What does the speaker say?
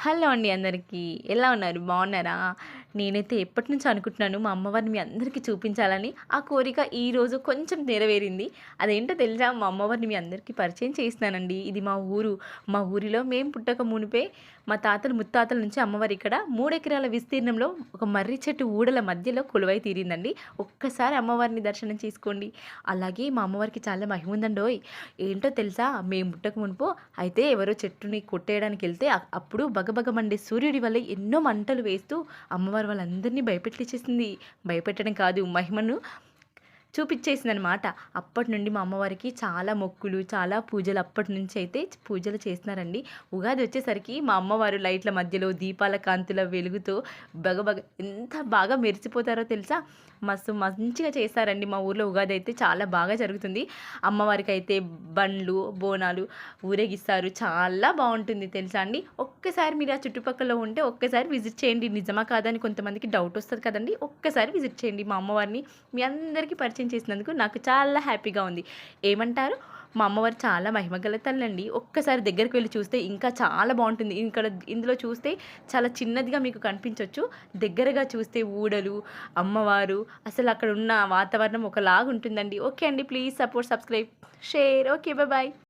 Hello అండి అందరికీ. ఎలా ఉన్నారు? బాగున్నారా? నేనైతే ఎప్పటినుంచో అనుకుంటున్నాను మా అమ్మవారిని మీ అందరికీ చూపించాలని. ఆ కోరిక ఈరోజు కొంచెం నెరవేరింది. అదేంటో తెలుసా? మా అమ్మవారిని మీ అందరికీ పరిచయం చేసినానండి. ఇది మా ఊరు. మా ఊరిలో మేము పుట్టక మునిపే మా తాతలు ముత్తాతల నుంచి అమ్మవారు ఇక్కడ 3 ఎకరాల విస్తీర్ణంలో ఒక మర్రి చెట్టు ఊడల మధ్యలో కొలువై తీరిందండి. ఒక్కసారి అమ్మవారిని దర్శనం చేసుకోండి. అలాగే మా అమ్మవారికి చాలా మహిమ ఉందండోయ్! ఏంటో తెలుసా? మేము పుట్టక మునుపు అయితే ఎవరో చెట్టుని కొట్టేయడానికెళ్తే అప్పుడు బగబగ మండే సూర్యుడి వల్ల ఎన్నో మంటలు వేస్తూ అమ్మవారు వాళ్ళందరినీ భయపెట్టిచ్చేసింది. భయపెట్టడం కాదు, మహిమను చూపిచ్చేసిందనమాట. అప్పటి నుండి మా అమ్మవారికి చాలా మొక్కులు, చాలా పూజలు అప్పటి నుంచి అయితే పూజలు చేస్తున్నారండి. ఉగాది వచ్చేసరికి మా అమ్మవారు లైట్ల మధ్యలో దీపాల కాంతుల వెలుగుతో బగబగ ఎంత బాగా మెరిసిపోతారో తెలుసా? మంచిగా చేస్తారండి. మా ఊర్లో ఉగాది అయితే చాలా బాగా జరుగుతుంది. అమ్మవారికైతే బండ్లు, బోనాలు ఊరేగిస్తారు. చాలా బావుంటుంది తెలుసా అండి. ఒక్కసారి మీరు ఆ చుట్టుపక్కల ఉంటే ఒక్కసారి విజిట్ చేయండి. నిజమా కాదా అని కొంతమందికి డౌట్ వస్తది కదండీ! ఒక్కసారి విజిట్ చేయండి. మా అమ్మవారిని మీ అందరికీ పరిచయం చేసినందుకు నాకు చాలా హ్యాపీగా ఉంది. ఏమంటారు? మా అమ్మవారు చాలా మహిమగల తల్లండి. ఒక్కసారి దగ్గరికి వెళ్లి చూస్తే ఇంకా చాలా బావుంటుంది. ఇందులో చూస్తే చాలా చిన్నదిగా మీకు కనిపించొచ్చు. దగ్గరగా చూస్తే ఊడలు, అమ్మవారు అసలు అక్కడ ఉన్న వాతావరణం ఒకలాగుంటుందండి. ఓకే అండి. Please support, subscribe, share. Okay. Bye.